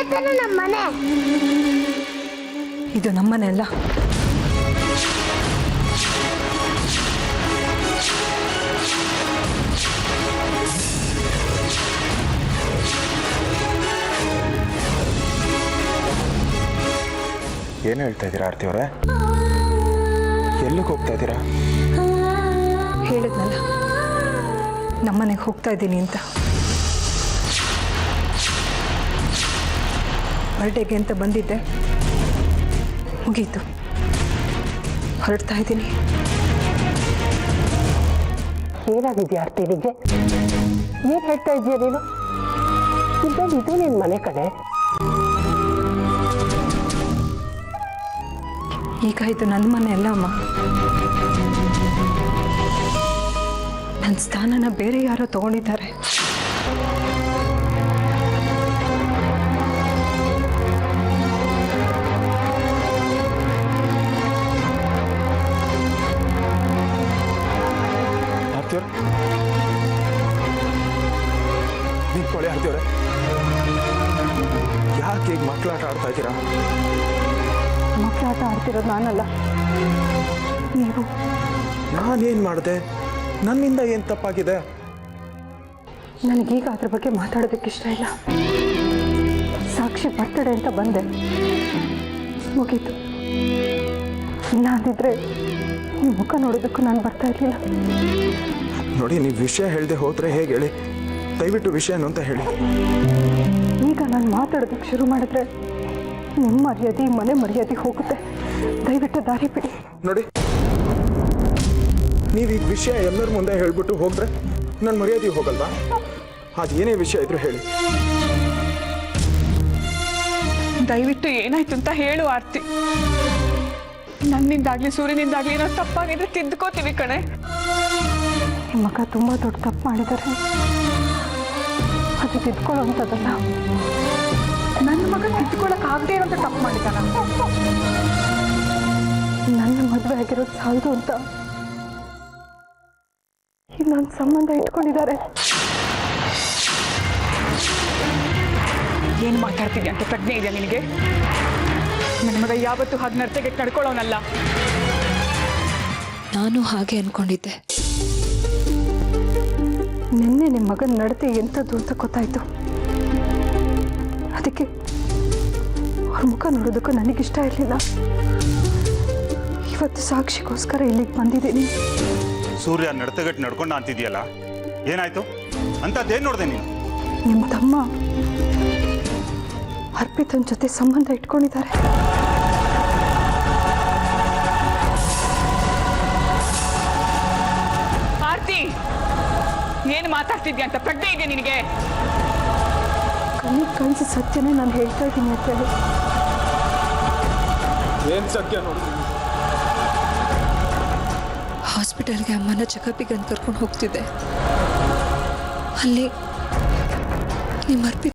ಇದೇ ತಾನೇ ನಮ್ಮ ಮನೆ. ಇದು ನಮ್ಮನೆ ಅಲ್ಲ. ಏನು ಹೇಳ್ತಾ ಇದ್ದೀರಾ ಆರತಿ ಅವರೇ? ಎಲ್ಲಿಗೆ ಹೋಗ್ತಾ ಇದ್ದೀರಾ? ಹೇಳಿದ್ನಲ್ಲ ನಮ್ಮನೆಗೆ ಹೋಗ್ತಾ ಇದ್ದೀನಿ ಅಂತ. ಬರ್ಡೇಗೆ ಅಂತ ಬಂದಿದ್ದೆ, ಮುಗೀತು. ಹೊರಡ್ತಾ ಇದ್ದೀನಿ. ಏನಾಗಿದ್ಯಾ ಆರ್ತಿ ನಿಮಗೆ? ಏನು ಹೇಳ್ತಾ ಇದೀಯ ನೀನು? ಇದು ನಿನ್ನ ಮನೆ ಕಡೆ. ಈಗ ಇದು ನನ್ನ ಮನೆ ಅಲ್ಲ ಅಮ್ಮ. ನನ್ನ ಸ್ಥಾನನ ಬೇರೆ ಯಾರೋ ತಗೊಂಡಿದ್ದಾರೆ. ಆರ್ತಿಯವ್ರೆ, ನಿಂತ್ಕೊಳ್ಳಿ ಆರ್ತಿಯವ್ರೆ. ಯಾಕೆ ಈಗ ಮಕ್ಕಳಾಟ ಆಡ್ತಾ ಇದ್ದೀರಾ? ಮಕ್ಕಳಾಟ ಆಡ್ತಿರೋದು ನಾನಲ್ಲ, ನೀವು. ನಾನೇನು ಮಾಡಿದೆ? ನನ್ನಿಂದ ಏನು ತಪ್ಪಾಗಿದೆ? ನನಗೀಗ ಅದ್ರ ಬಗ್ಗೆ ಮಾತಾಡೋದಕ್ಕೆ ಇಷ್ಟ ಇಲ್ಲ. ಸಾಕ್ಷಿ ಬರ್ತಡೆ ಅಂತ ಬಂದೆ, ಮುಗೀತು. ಇಲ್ಲ ಅಂದಿದ್ರೆ ನಿಮ್ಮ ಮುಖ ನೋಡೋದಕ್ಕೂ ನಾನು ಬರ್ತಾ ಇರಲಿಲ್ಲ. ನೋಡಿ, ನೀವು ವಿಷಯ ಹೇಳದೆ ಹೋದರೆ ಹೇಗೆ ಹೇಳಿ? ದಯವಿಟ್ಟು ವಿಷಯನು ಅಂತ ಹೇಳಿ. ಈಗ ನಾನು ಮಾತಾಡೋದಕ್ಕೆ ಶುರು ಮಾಡಿದ್ರೆ ನಿಮ್ಮ ಮರ್ಯಾದೆ, ಮನೆ ಮರ್ಯಾದೆ ಹೋಗುತ್ತೆ. ದಯವಿಟ್ಟು ದಾರಿ ಬಿಡಿ. ನೋಡಿ, ನೀವು ಈ ವಿಷಯ ಎಲ್ಲರ ಮುಂದೆ ಹೇಳ್ಬಿಟ್ಟು ಹೋದ್ರೆ ನನ್ನ ಮರ್ಯಾದೆ ಹೋಗಲ್ವಾ? ಅದು ಏನೇ ವಿಷಯ ಇದ್ರೂ ಹೇಳಿ. ದಯವಿಟ್ಟು ಏನಾಯ್ತು ಅಂತ ಹೇಳು ಆರ್ತಿ. ನನ್ನಿಂದಾಗ್ಲಿ ಸೂರ್ಯನಿಂದಾಗ್ಲಿ ಏನೋ ತಪ್ಪಾಗಿದ್ರೆ ತಿದ್ದುಕೋತೀವಿ ಕಣೆ. ನಿಮ್ಮ ಮಗ ತುಂಬ ದೊಡ್ಡ ತಪ್ಪು ಮಾಡಿದ್ದಾರೆ, ಅದು ತಿದ್ಕೊಳ್ಳೋ ಅಂಥದ್ದಲ್ಲ. ನನ್ನ ಮಗ ತಿದ್ದುಕೊಳ್ಳಕ್ ಆಗದೆ ಇರೋಂಥ ತಪ್ಪು ಮಾಡಿದಾನ. ನನ್ನ ಮದುವೆ ಆಗಿರೋದು ಸಾಲದು ಅಂತ ಇನ್ನೊಂದು ಸಂಬಂಧ ಇಟ್ಕೊಂಡಿದ್ದಾರೆ. ಏನು ಮಾತಾಡ್ತಿದ್ದೆ ಅಂತ ಪ್ರಜ್ಞೆ ಇದೆಯಾ ನಿನಗೆ? ನನ್ನ ಮಗ ಯಾವತ್ತೂ ಹಾಗೆ ನರ್ತೆಗೆ ನಡ್ಕೊಳ್ಳೋನಲ್ಲ. ನಾನು ಹಾಗೆ ಅನ್ಕೊಂಡಿದ್ದೆ. ನಿನ್ನೆ ನಿಮ್ಮ ಮಗನ ನಡತೆ ಎಂಥದ್ದು ಅಂತ ಗೊತ್ತಾಯ್ತು. ಅದಕ್ಕೆ ಅವ್ರ ಮುಖ ನೋಡೋದಕ್ಕೂ ನನಗಿಷ್ಟ ಇರಲಿಲ್ಲ. ಇವತ್ತು ಸಾಕ್ಷಿಗೋಸ್ಕರ ಇಲ್ಲಿಗೆ ಬಂದಿದ್ದೀನಿ. ಸೂರ್ಯ ನಡತೆಗಟ್ಟು ನಡ್ಕೊಂಡು ಅಂತಿದೆಯಲ್ಲ, ಏನಾಯ್ತು? ಅಂಥದ್ದೇನು ನೋಡಿದೆ ನೀನು? ನಿಮ್ಮ ತಮ್ಮ ಅರ್ಪಿತನ ಜೊತೆ ಸಂಬಂಧ ಇಟ್ಕೊಂಡಿದ್ದಾರೆ. ಆರ್ತಿ, ಏನು ಮಾತಾಡ್ತಿದ್ಯಾ ಅಂತ ಪ್ರಜ್ಞೆ ಇದೆಯಾ ನಿನಗೆ? ಕಣ್ಣಿಗೆ ಕಾಣಿಸಿ ಸತ್ಯನೇ ನಾನು ಹೇಳ್ತಾ ಇದ್ದೀನಿ ಅಂತ ಹೇಳಿ. ಏನು ಸತ್ಯ ನೋಡಿ? ಹಾಸ್ಪಿಟಲ್ಗೆ ಅಮ್ಮನ ಚೆಕಪ್ಪಿಗೆ ಅಂತ ಕರ್ಕೊಂಡು ಹೋಗ್ತಿದ್ದೆ. ಅಲ್ಲಿ ನಿಮ್ಮ ಅರ್ಪಿತ